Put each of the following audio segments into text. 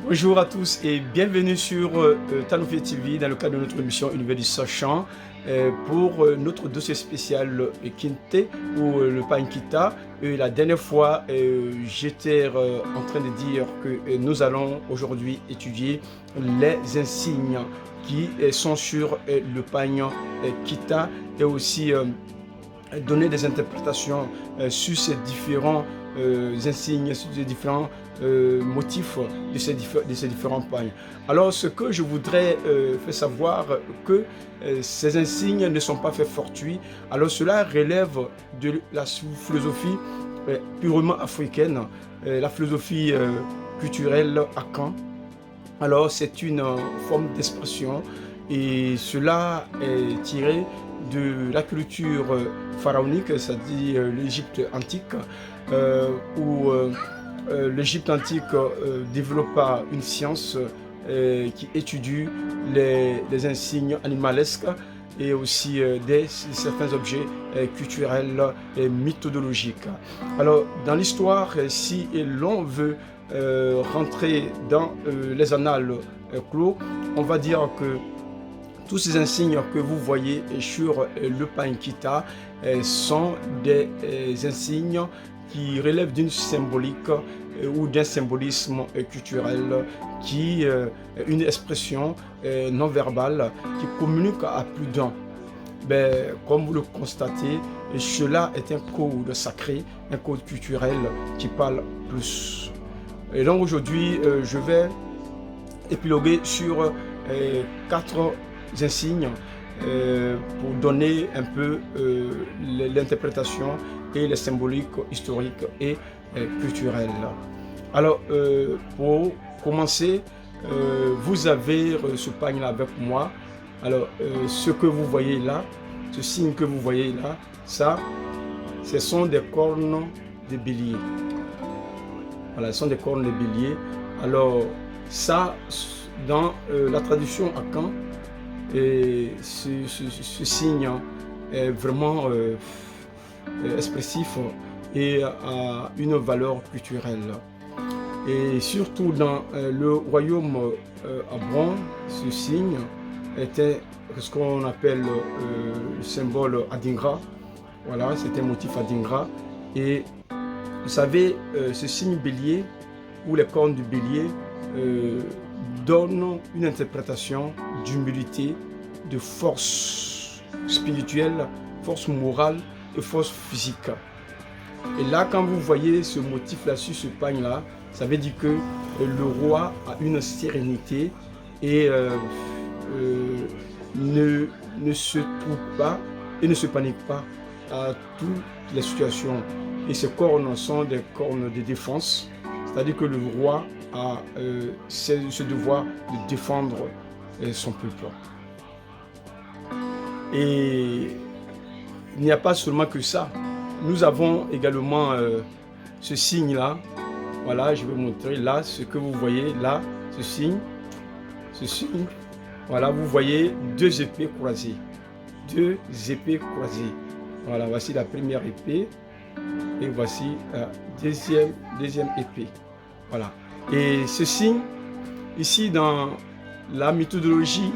Bonjour à tous et bienvenue sur Tanoufé TV dans le cadre de notre émission Univers du Sachant pour notre dossier spécial Kinte ou le pain Kita. La dernière fois, j'étais en train de dire que nous allons aujourd'hui étudier les insignes qui sont sur le pain Kita et aussi donner des interprétations sur ces différents insignes, sur ces différents motifs de ces différents pagnes. Alors ce que je voudrais faire savoir que ces insignes ne sont pas faits fortuits. Alors cela relève de la philosophie purement africaine, la philosophie culturelle Akan. Alors c'est une forme d'expression et cela est tiré de la culture pharaonique, c'est-à-dire l'Égypte antique, où l'Égypte antique développa une science qui étudie les insignes animalesques et aussi certains objets culturels et méthodologiques. Alors, dans l'histoire, si l'on veut rentrer dans les annales clos, on va dire que tous ces insignes que vous voyez sur le pain Kita sont des insignes qui relèvent d'une symbolique ou d'un symbolisme culturel qui est une expression non verbale qui communique à plus d'un. Comme vous le constatez, cela est un code sacré, un code culturel qui parle plus. Et donc aujourd'hui, je vais épiloguer sur 4 insignes pour donner un peu l'interprétation et les symboliques historiques et culturelles. Alors pour commencer, vous avez ce pagne là avec moi. Alors ce que vous voyez là, ce signe que vous voyez là, ça, ce sont des cornes de bélier. Voilà, ce sont des cornes de bélier. Alors ça, dans la tradition Akan, et ce signe est vraiment expressif et a une valeur culturelle. Et surtout dans le royaume Abron, ce signe était ce qu'on appelle le symbole Adingra. Voilà, c'était un motif Adingra. Et vous savez, ce signe bélier ou les cornes du bélier donne une interprétation d'humilité, de force spirituelle, force morale et force physique. Et là, quand vous voyez ce motif-là sur ce pagne-là, ça veut dire que le roi a une sérénité et ne se trouve pas et ne se panique pas à toutes les situations. Et ces cornes sont des cornes de défense, c'est-à-dire que le roi a ce devoir de défendre son peuple. Et il n'y a pas seulement que ça. Nous avons également ce signe-là. Voilà, je vais vous montrer là ce que vous voyez là, ce signe. Voilà, vous voyez 2 épées croisées. 2 épées croisées. Voilà, voici la première épée et voici la deuxième épée. Voilà. Et ce signe, ici dans la méthodologie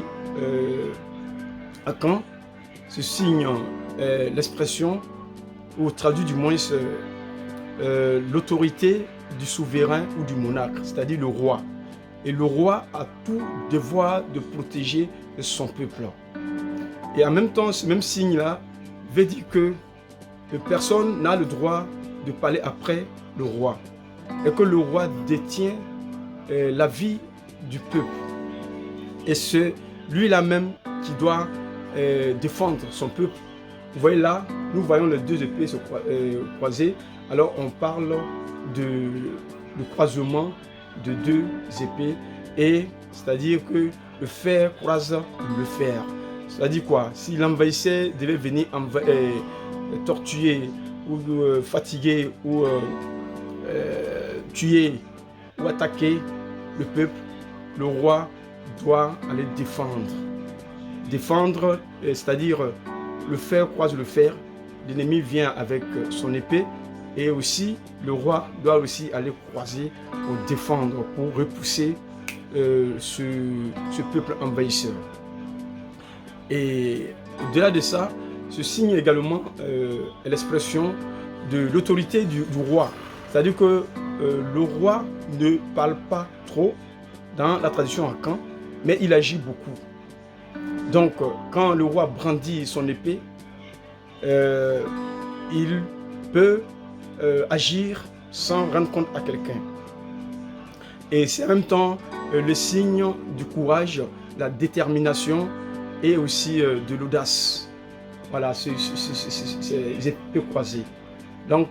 Akan, ce signe est l'expression, ou traduit du moins l'autorité du souverain ou du monarque, c'est-à-dire le roi. Et le roi a tout devoir de protéger son peuple. Et en même temps, ce même signe-là veut dire que personne n'a le droit de parler après le roi. Et que le roi détient la vie du peuple. Et c'est lui-là même qui doit défendre son peuple. Vous voyez là, nous voyons les 2 épées se croiser. Alors on parle de croisement de 2 épées. Et c'est-à-dire que le fer croise le fer. C'est-à-dire quoi? Si l'envahisseur devait venir torturer ou fatiguer ou tuer ou attaquer le peuple, le roi doit aller défendre. C'est-à-dire le fer croise le fer, l'ennemi vient avec son épée Et aussi, le roi doit aussi aller croiser pour défendre, pour repousser ce peuple envahisseur. Et au-delà de ça, ce signe également est l'expression de l'autorité du roi. C'est-à-dire que le roi ne parle pas trop dans la tradition Akan, mais il agit beaucoup. Donc, quand le roi brandit son épée, il peut agir sans rendre compte à quelqu'un. Et c'est en même temps le signe du courage, la détermination et aussi de l'audace. Voilà, c'est épées croisées. Donc,